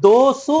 200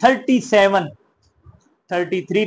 37, 33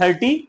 37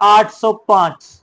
805।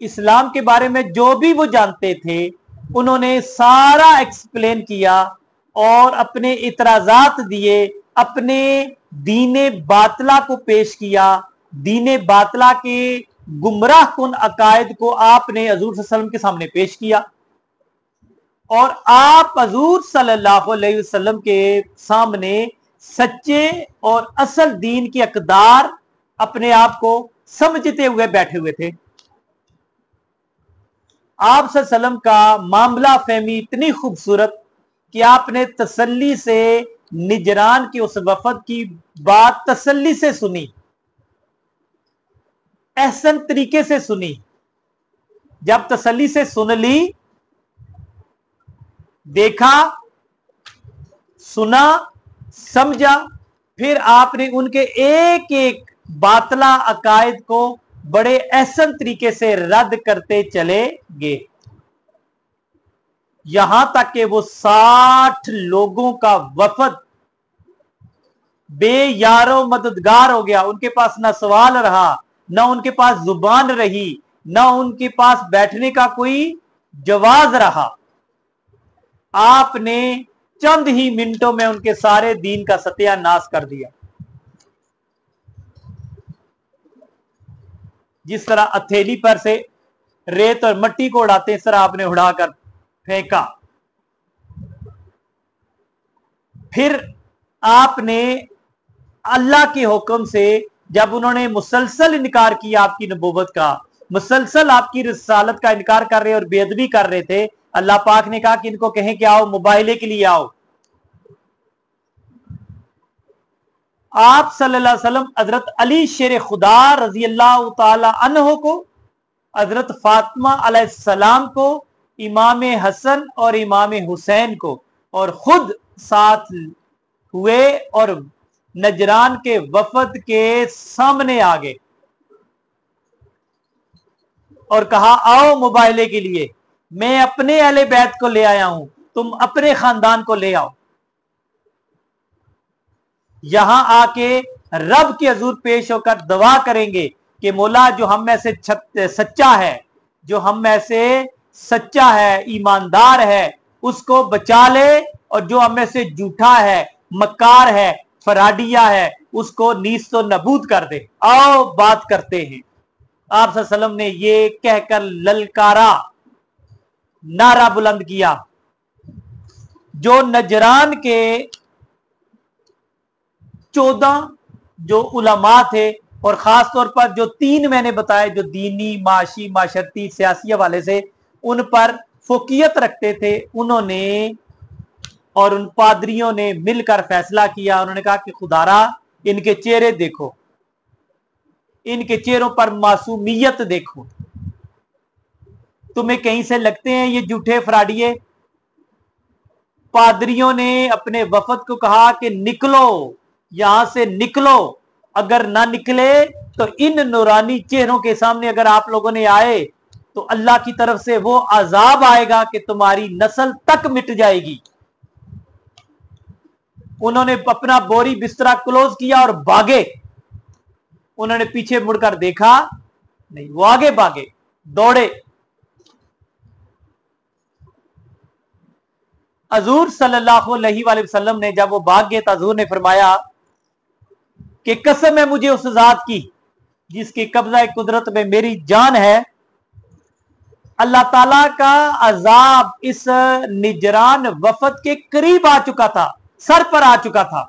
اسلام کے بارے میں جو بھی وہ جانتے تھے انہوں نے سارا ایکسپلین کیا اور اپنے اعتراضات دیے، اپنے دین باطلہ کو پیش کیا، دین باطلہ کے گمراہ کن عقائد کو آپ نے حضور صلی اللہ علیہ وسلم کے سامنے پیش کیا، اور آپ حضور صلی اللہ علیہ وسلم کے سامنے سچے اور اصل دین کی اقدار اپنے آپ کو سمجھتے ہوئے بیٹھے ہوئے تھے۔ آپ صلی اللہ علیہ وسلم کا معاملہ فہمی اتنی خوبصورت کہ آپ نے تسلی سے نجران کے اس وفد کی بات تسلی سے سنی، احسن طریقے سے سنی۔ جب تسلی سے سن لی، دیکھا، سنا، سمجھا، پھر آپ نے ان کے ایک ایک باطلہ عقائد کو بڑے احسن طریقے سے رد کرتے چلے گئے، یہاں تک کہ وہ 60 لوگوں کا وفد بے یارو مددگار ہو گیا۔ ان کے پاس نہ سوال رہا، نہ ان کے پاس زبان رہی، نہ ان کے پاس بیٹھنے کا کوئی جواز رہا۔ آپ نے چند ہی منٹوں میں ان کے سارے دین کا ستیہ ناش کر دیا۔ جس طرح ہتھیلی پر سے ریت اور مٹی کو اڑاتے، اس طرح آپ نے اڑا کر پھینکا۔ پھر آپ نے اللہ کے حکم سے، جب انہوں نے مسلسل انکار کیا آپ کی نبوت کا، مسلسل آپ کی رسالت کا انکار کر رہے اور بے ادبی کر رہے تھے، اللہ پاک نے کہا کہ ان کو کہیں کہ آؤ مباہلے کے لیے آؤ۔ آپ صلی اللہ علیہ وسلم حضرت علی شیر خدا رضی اللہ تعالی عنہ کو، حضرت فاطمہ علیہ السلام کو، امام حسن اور امام حسین کو، اور خود ساتھ ہوئے اور نجران کے وفد کے سامنے آگے اور کہا آؤ مباہلے کے لیے، میں اپنے اہل بیت کو لے آیا ہوں، تم اپنے خاندان کو لے آؤ۔ یہاں آ کے رب کے حضور پیش ہو کر دعا کریں گے کہ مولا جو ہم میں سے سچا ہے، جو ہم میں سے سچا ہے، ایماندار ہے، اس کو بچا لے، اور جو ہم میں سے جھوٹا ہے، مکار ہے، فراڈیا ہے، اس کو نیست و نبود کر دے۔ آؤ بات کرتے ہیں۔ آپ صلی اللہ علیہ وسلم نے یہ کہہ کر للکارا، نعرہ بلند کیا۔ جو نجران کے 14 جو علماء تھے، اور خاص طور پر جو 3 میں نے بتائے جو دینی، معاشی، معاشرتی، سیاسی حوالے سے ان پر فوقیت رکھتے تھے، انہوں نے اور ان پادریوں نے مل کر فیصلہ کیا۔ انہوں نے کہا کہ خدارا ان کے چہرے دیکھو، ان کے چہروں پر معصومیت دیکھو، تمہیں کہیں سے لگتے ہیں یہ جھوٹے فراڈیے؟ پادریوں نے اپنے وفد کو کہا کہ نکلو، یہاں سے نکلو، اگر نہ نکلے تو ان نورانی چہروں کے سامنے اگر آپ لوگوں نے آئے تو اللہ کی طرف سے وہ عذاب آئے گا کہ تمہاری نسل تک مٹ جائے گی۔ انہوں نے اپنا بوری بسترا کلوز کیا اور بھاگے۔ انہوں نے پیچھے مڑ کر دیکھا نہیں، وہ آگے بھاگے، دوڑے۔ حضور صلی اللہ علیہ وآلہ وسلم نے جب وہ بھاگ گئے تو حضور نے فرمایا کہ قسم ہے مجھے اس ذات کی جس کی قبضہ قدرت میں میری جان ہے، اللہ تعالی کا عذاب اس نجران وفد کے قریب آ چکا تھا، سر پر آ چکا تھا۔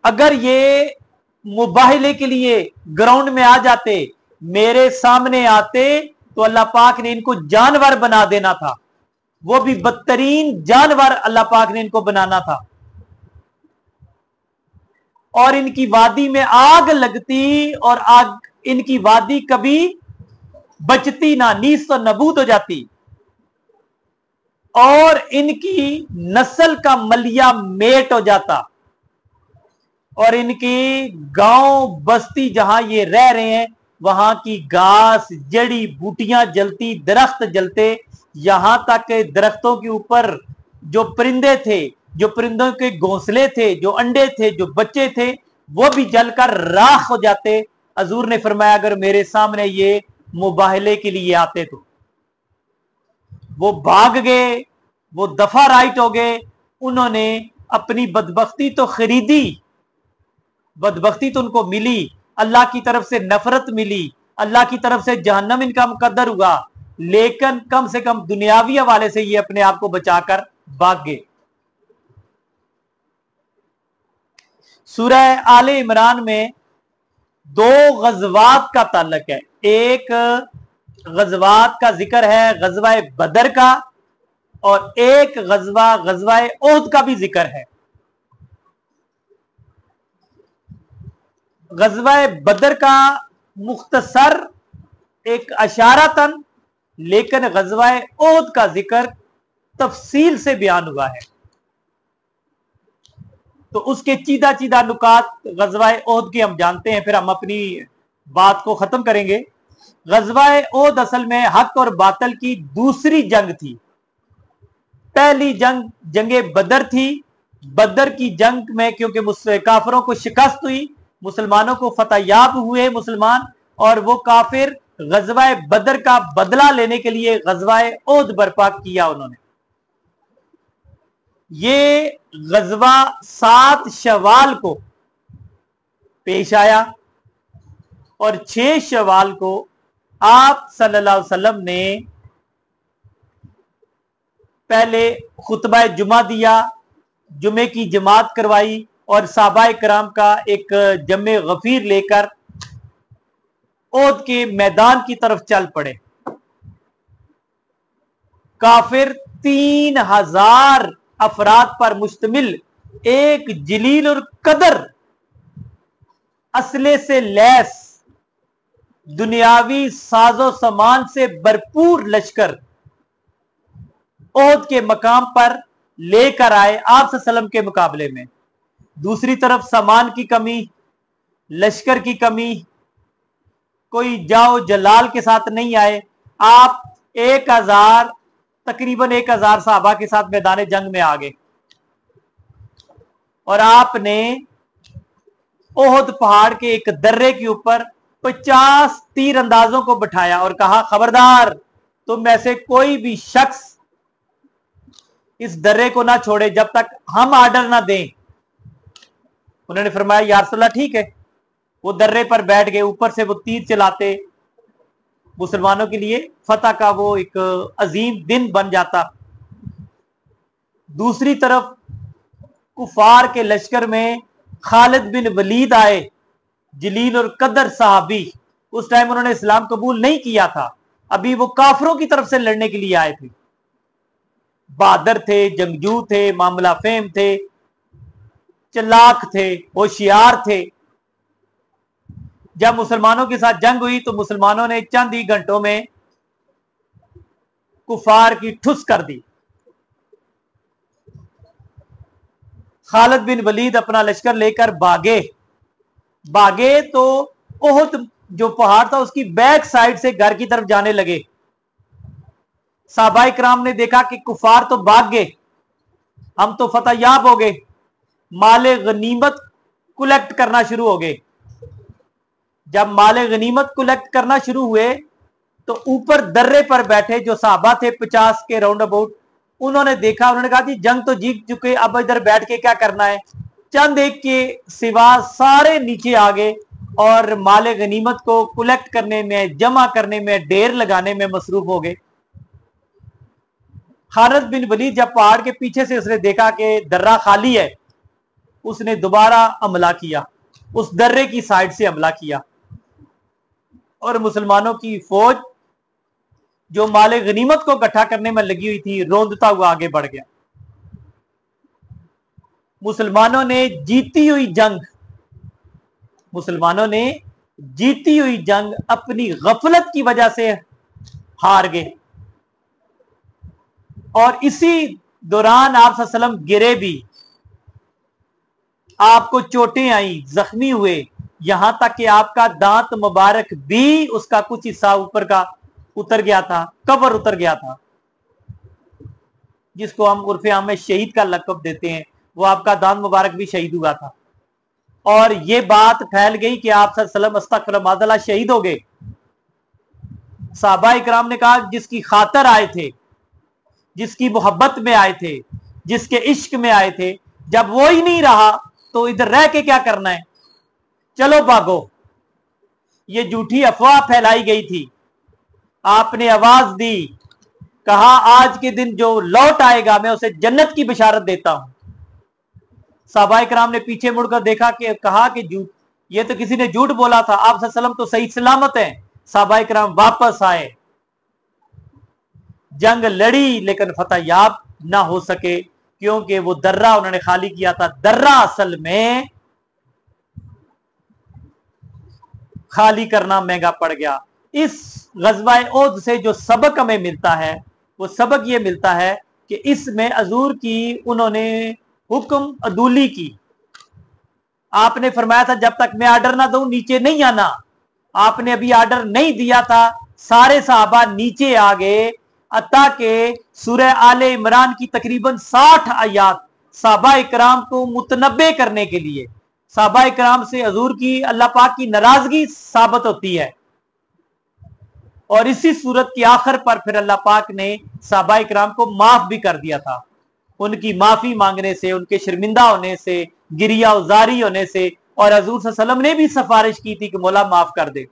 اگر یہ مباہلے کے لیے گراؤنڈ میں آ جاتے، میرے سامنے آتے، تو اللہ پاک نے ان کو جانور بنا دینا تھا، وہ بھی بدترین جانور اللہ پاک نے ان کو بنانا تھا، اور ان کی وادی میں آگ لگتی اور آگ ان کی وادی کبھی بچتی نہ، نیست و نبود ہو جاتی، اور ان کی نسل کا ملیا میٹ ہو جاتا، اور ان کی گاؤں بستی جہاں یہ رہ رہے ہیں وہاں کی گھاس، جڑی بوٹیاں جلتی، درخت جلتے، یہاں تک کہ درختوں کے اوپر جو پرندے تھے، جو پرندوں کے گھونسلے تھے، جو انڈے تھے، جو بچے تھے، وہ بھی جل کر راکھ ہو جاتے، حضور نے فرمایا اگر میرے سامنے یہ مباہلے کے لیے آتے تو وہ بھاگ گئے، وہ دفعہ رائٹ ہو گئے، انہوں نے اپنی بدبختی تو خریدی، بدبختی تو ان کو ملی، اللہ کی طرف سے نفرت ملی، اللہ کی طرف سے جہنم ان کا مقدر ہوا، لیکن کم سے کم دنیاوی حوالے سے یہ اپنے آپ کو بچا کر بھاگ گئے۔ سورہ آل عمران میں دو غزوات کا تعلق ہے، ایک غزوات کا ذکر ہے غزوہ بدر کا، اور ایک غزوہ احد کا بھی ذکر ہے۔ غزوہ بدر کا مختصر ایک اشارتاً، لیکن غزوہ احد کا ذکر تفصیل سے بیان ہوا ہے، تو اس کے چیدہ چیدہ نکات غزوہ احد کی ہم جانتے ہیں، پھر ہم اپنی بات کو ختم کریں گے۔ غزوہ احد اصل میں حق اور باطل کی دوسری جنگ تھی۔ پہلی جنگ جنگ بدر تھی، بدر کی جنگ میں کیونکہ کافروں کو شکست ہوئی، مسلمانوں کو فتح یاب ہوئے مسلمان، اور وہ کافر غزوہ بدر کا بدلہ لینے کے لیے غزوہ احد برپا کیا انہوں نے۔ یہ غزوہ 7 شوال کو پیش آیا، اور 6 شوال کو آپ صلی اللہ علیہ وسلم نے پہلے خطبہ جمعہ دیا، جمعے کی جماعت کروائی، اور صحابہ کرام کا ایک جمع غفیر لے کر احد کے میدان کی طرف چل پڑے۔ کافر 3000 افراد پر مشتمل ایک جلیل اور قدر اسلحے سے لیس دنیاوی ساز و سامان سے بھرپور لشکر احد کے مقام پر لے کر آئے آپ صلی اللہ علیہ وسلم کے مقابلے میں۔ دوسری طرف سامان کی کمی، لشکر کی کمی، کوئی جاؤ جلال کے ساتھ نہیں آئے، آپ تقریباً 1000 صحابہ کے ساتھ میدان جنگ میں آ گئے، اور آپ نے احد پہاڑ کے ایک درے کے اوپر 50 تیر اندازوں کو بٹھایا اور کہا خبردار تم میں سے کوئی بھی شخص اس درے کو نہ چھوڑے جب تک ہم آرڈر نہ دیں۔ انہوں نے فرمایا یا رسول اللہ ٹھیک ہے، وہ درے پر بیٹھ گئے، اوپر سے وہ تیر چلاتے، مسلمانوں کے لیے فتح کا وہ ایک عظیم دن بن جاتا۔ دوسری طرف کفار کے لشکر میں خالد بن ولید آئے، جلیل اور قدر صحابی، اس ٹائم انہوں نے اسلام قبول نہیں کیا تھا، ابھی وہ کافروں کی طرف سے لڑنے کے لیے آئے تھے، بہادر تھے، جنگجو تھے، معاملہ فہم تھے، چلاک تھے، ہوشیار تھے۔ جب مسلمانوں کے ساتھ جنگ ہوئی تو مسلمانوں نے چند ہی گھنٹوں میں کفار کی ٹھس کر دی۔ خالد بن ولید اپنا لشکر لے کر بھاگے تو احد جو پہاڑ تھا اس کی بیک سائڈ سے گھر کی طرف جانے لگے۔ صحابہ کرام نے دیکھا کہ کفار تو بھاگ گئے، ہم تو فتح یاب ہو گئے، مال غنیمت کلیکٹ کرنا شروع ہو گئے۔ جب مال غنیمت کلیکٹ کرنا شروع ہوئے تو اوپر درے پر بیٹھے جو صحابہ تھے 50 کے راؤنڈ اباؤٹ، انہوں نے دیکھا، انہوں نے کہا جی جنگ تو جیت چکے، اب ادھر بیٹھ کے کیا کرنا ہے؟ چند ایک کے سوا سارے نیچے آ گئے اور مال غنیمت کو کلیکٹ کرنے میں، جمع کرنے میں، ڈھیر لگانے میں مصروف ہو گئے۔ خالد بن ولید جب پہاڑ کے پیچھے سے اس نے دیکھا کہ درہ خالی ہے، اس نے دوبارہ حملہ کیا، اس درے کی سائڈ سے حملہ کیا، اور مسلمانوں کی فوج جو مال غنیمت کو اکٹھا کرنے میں لگی ہوئی تھی روندتا ہوا آگے بڑھ گیا۔ مسلمانوں نے جیتی ہوئی جنگ اپنی غفلت کی وجہ سے ہار گئے، اور اسی دوران آپ صلی اللہ علیہ وسلم گرے بھی، آپ کو چوٹیں آئیں، زخمی ہوئے، یہاں تک کہ آپ کا دانت مبارک بھی اس کا کچھ حصہ اوپر کا اتر گیا تھا، کور اتر گیا تھا، جس کو ہم عرف عام میں شہید کا لقب دیتے ہیں، وہ آپ کا دانت مبارک بھی شہید ہوا تھا۔ اور یہ بات پھیل گئی کہ آپ صلی اللہ علیہ وسلم استغفر اللہ معاذ اللہ شہید ہو گئے۔ صحابہ اکرام نے کہا جس کی خاطر آئے تھے، جس کی محبت میں آئے تھے، جس کے عشق میں آئے تھے، جب وہ ہی نہیں رہا تو ادھر رہ کے کیا کرنا ہے، چلو بھاگو۔ یہ جھوٹی افواہ پھیلائی گئی تھی، آپ نے آواز دی، کہا آج کے دن جو لوٹ آئے گا میں اسے جنت کی بشارت دیتا ہوں۔ صحابہ کرام نے پیچھے مڑ کر دیکھا کہ کہا کہ یہ تو کسی نے جھوٹ بولا تھا، آپ صلی اللہ علیہ وسلم تو صحیح سلامت ہیں۔ صحابہ کرام واپس آئے، جنگ لڑی لیکن فتح یاب نہ ہو سکے، کیونکہ وہ درہ انہوں نے خالی کیا تھا۔ درہ اصل میں خالی کرنا مہنگا پڑ گیا۔ اس غزوہ احد سے جو سبق ہمیں ملتا ہے وہ سبق یہ ملتا ہے کہ اس میں حضور کی انہوں نے حکم عدولی کی۔ آپ نے فرمایا تھا جب تک میں آرڈر نہ دوں نیچے نہیں آنا، آپ نے ابھی آرڈر نہیں دیا تھا، سارے صحابہ نیچے آ گئے، حتیٰ کہ سورہ آل عمران کی تقریباً 60 آیات صحابہ اکرام کو متنبع کرنے کے لیے، صحابہ اکرام سے حضور کی اللہ پاک کی ناراضگی ثابت ہوتی ہے، اور اسی صورت کی آخر پر پھر اللہ پاک نے صحابہ اکرام کو معاف بھی کر دیا تھا۔ ان کی معافی مانگنے سے، ان کے شرمندہ ہونے سے، گریہ ازاری ہونے سے، اور حضور صلی اللہ علیہ وسلم نے بھی سفارش کی تھی کہ مولا معاف کر دے۔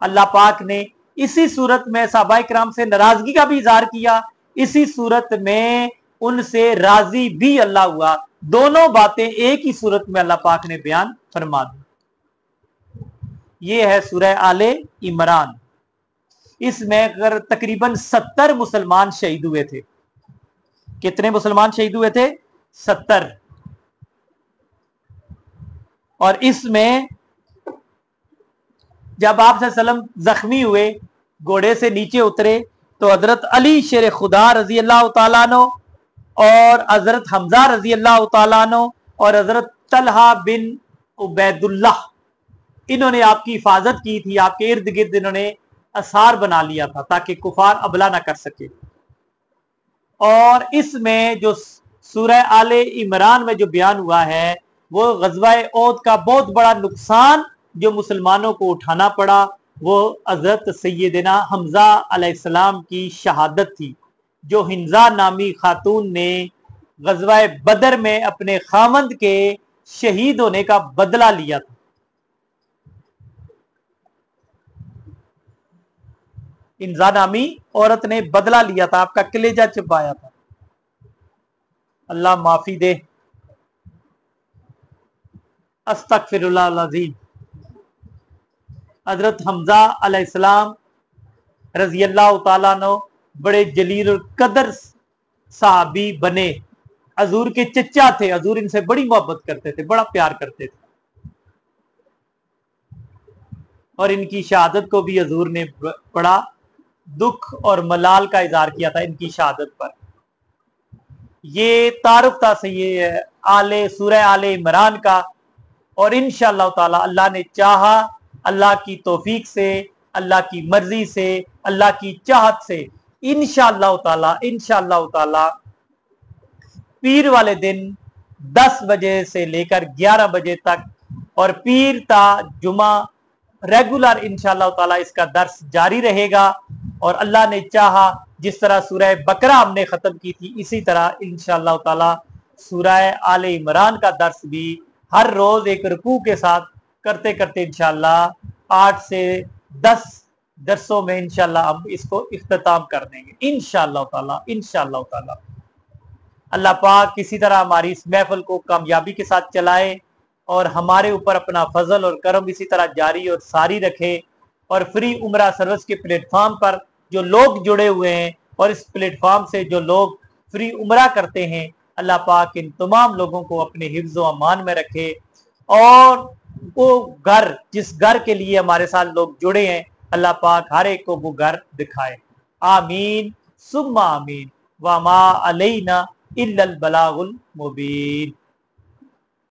اللہ پاک نے اسی صورت میں صحابہ کرام سے ناراضگی کا بھی اظہار کیا، اسی صورت میں ان سے راضی بھی اللہ ہوا۔ دونوں باتیں ایک ہی صورت میں اللہ پاک نے بیان فرما دی۔ یہ ہے سورہ آل عمران۔ اس میں اگر تقریباً 70 مسلمان شہید ہوئے تھے۔ کتنے مسلمان شہید ہوئے تھے؟ 70۔ اور اس میں جب آپ صلی اللہ علیہ وسلم زخمی ہوئے، گھوڑے سے نیچے اترے، تو حضرت علی شیر خدا رضی اللہ تعالیٰ عنہ اور حضرت حمزہ رضی اللہ تعالیٰ عنہ اور حضرت طلحہ بن عبید اللہ، انہوں نے آپ کی حفاظت کی تھی، آپ کے ارد گرد انہوں نے اثار بنا لیا تھا تاکہ کفار حملہ نہ کر سکے۔ اور اس میں جو سورہ آل عمران میں جو بیان ہوا ہے وہ غزوہ احد کا بہت بڑا نقصان جو مسلمانوں کو اٹھانا پڑا، وہ حضرت سیدنا حمزہ علیہ السلام کی شہادت تھی، جو حنزہ نامی خاتون نے غزوہ بدر میں اپنے خاوند کے شہید ہونے کا بدلہ لیا تھا۔ حنزہ نامی عورت نے بدلہ لیا تھا، آپ کا کلیجہ چبایا تھا۔ اللہ معافی دے، استغفر اللہ العظیم۔ حضرت حمزہ علیہ السلام رضی اللہ تعالیٰ عنہ بڑے جلیل القدر صحابی بنے، حضور کے چچا تھے، حضور ان سے بڑی محبت کرتے تھے، بڑا پیار کرتے تھے، اور ان کی شہادت کو بھی حضور نے بڑا دکھ اور ملال کا اظہار کیا تھا ان کی شہادت پر۔ یہ تعارف تھا سورہ آل عمران کا، اور انشاءاللہ تعالی اللہ نے چاہا، اللہ کی توفیق سے، اللہ کی مرضی سے، اللہ کی چاہت سے انشاءاللہ تعالی پیر والے دن 10 بجے سے لے کر 11 بجے تک، اور پیر تا جمعہ ریگولر انشاءاللہ تعالی اس کا درس جاری رہے گا، اور اللہ نے چاہا جس طرح سورہ بقرہ ہم نے ختم کی تھی اسی طرح انشاءاللہ تعالی سورہ آل عمران کا درس بھی ہر روز ایک رکوع کے ساتھ کرتے کرتے انشاءاللہ 8 سے 10 درسوں میں انشاءاللہ ہم اس کو اختتام کر دیں گے انشاءاللہ تعالی۔ اللہ پاک کسی طرح ہماری اس محفل کو کامیابی کے ساتھ چلائے، اور ہمارے اوپر اپنا فضل اور کرم اسی طرح جاری اور ساری رکھے، اور فری عمرہ سروس کے پلیٹ فارم پر جو لوگ جڑے ہوئے ہیں اور اس پلیٹ فارم سے جو لوگ فری عمرہ کرتے ہیں، اللہ پاک ان تمام لوگوں کو اپنے حفظ و امان میں رکھے، اور وہ گھر جس گھر کے لیے ہمارے ساتھ لوگ جڑے ہیں اللہ پاک ہر ایک کو وہ گھر دکھائے۔ آمین ثم آمین، وما علینا الا البلاغ المبین۔